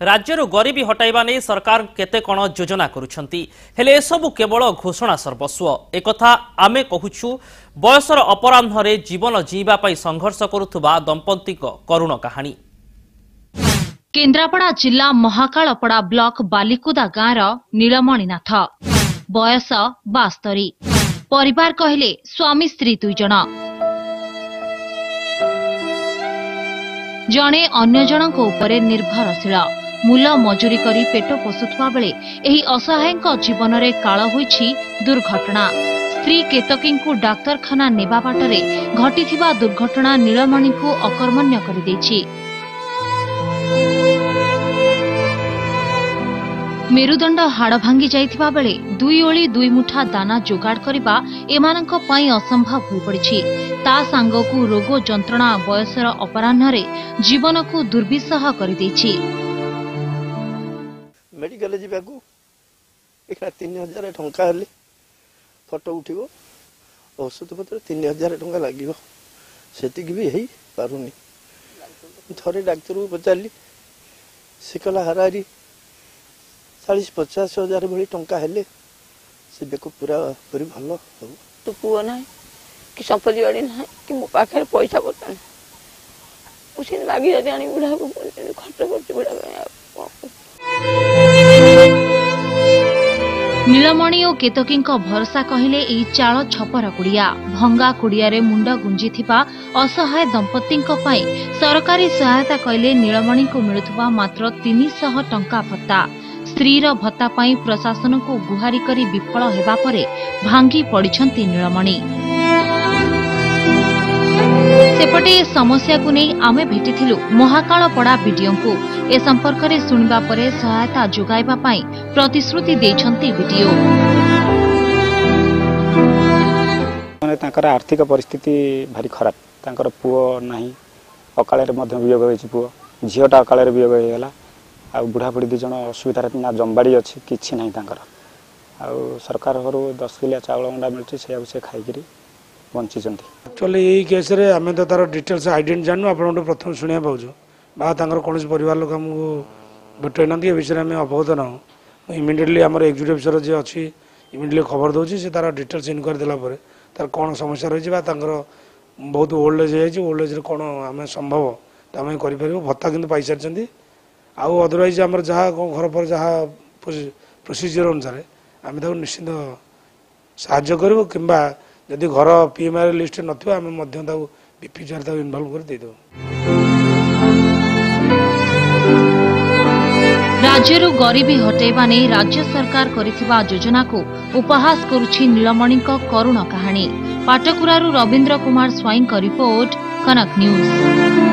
राज्यरू गरीबी हटाइबा नहीं सरकार केते कण योजना करुछंती हेले एसबु केवल घोषणा सर्वस्व एकथा आमे कहूछु बयसर अपराह्न जीवन जीवा पाई संघर्ष करुथुबा दंपति करुण कहानी। केन्द्रापड़ा जिला महाकालपड़ा ब्लॉक बालिकुदा गाँर नीलमणिनाथ बयस 72 परिवार कहले स्वामी स्त्री 2 जन जणे अन्य जनक उपरे निर्भरशील मूल मजूरी करी पेट पोषुवा बेले एही असहायक जीवन रे काल होईछि दुर्घटना। स्त्री केतकी को डाक्तरखाना नेबा बाटरे घटिथिबा दुर्घटना नीलमणि को अकर्मण्य करि दैछि। मेरुदंड हाड़ भांगी जाइथिबा बेले 2 ओली 2 मुठा दाना जोगाड़ करबा एमानंक पई असंभव होई पड़िछि। ता सांगकु रोग जंत्रणा बयसर अपराह्न जीवन को दुर्विसह करि दैछि। मेडिकल जीवाकू 3000 टंका हेले फोटो उठिबो औषध पत्र 3000 टंका लागिबो सेतिक भी हेई पारुनी। थरे डाक्टर को पचारली सिकला हरारी 40-50 हजार भली टंका हेले से बेको पूरा पूरी भलो हो। तो पुओ ना कि संपत्ति बाड़ी ना कि मो पाखे पैसा बता उसी लागी जाते आनी बुढ़ा को खर्च करते बुढ़ा। नीलमणि और केतकी भरोसा कहले एही चाल छपर कुड़िया भंगा कुड़िया रे मुंड गुंजी थिबा असहाय दंपति सरकारी सहायता कहले नीलमणि को मिलुथबा मात्र 300 टंका भत्ता। स्त्रीर भत्ता पाई प्रशासन को गुहारी करी विफल हेबा परे भांगी पड़िछंती नीलमणि। सेपटे समस्या को नहीं आमे भेटिथिलु महाकालपड़ा बीडीओ को ए संपर्क रे सुनिबा परे सहायता जोगाइबा पाई प्रतिश्रुति देछंती बीडीओ। माने ताकर आर्थिक परिस्थिति भारी खराब ताकर पुओ नाही अकाले रे मध्य वियोग होइछि पुओ झियोटा अकाले रे वियोग होइला आ बुढ़ा बुढ़ी 2 जन असुविधा ना जंबाड़ी अच्छी किसी ना सरकार घर 10 किलो चाउल अंडा मिलती से खाई बंची। एक्चुअली यही केस रे आम तो तार डिटेल्स आइडेंट जानू आप प्रथम शुणा पाचु बा कौन परिवार लोक आमको भेटे ना ये विषय में अवगत ना इमिडिएटली आम एक्जिक्यूटिव अफिसर जी अच्छी इमिडिएटली खबर दूसरी से तार डिटेल्स इनक्वारी देलापर तार कौन समस्या रही बहुत ओल्ड एज ओल्ड एज कौन आम संभव आम कर भत्ता कि पाई सारी आउ अदरवाइज आम जहाँ घर पर जहाँ प्रोसीजर अनुसार आम निश्चित साहाय्य करूँ कि जदि घर पीएमआर लिस्ट नथिबा आम बीपीआर इनवॉल्व कर देदेव। राज्यरू गरीबी हटेबा नहीं राज्य सरकार करिथिबा योजना को उपहास करुछि नीलमणि करुण कहानी। पाटकुरारू रवींद्र कुमार स्वाईं का रिपोर्ट कनक न्यूज।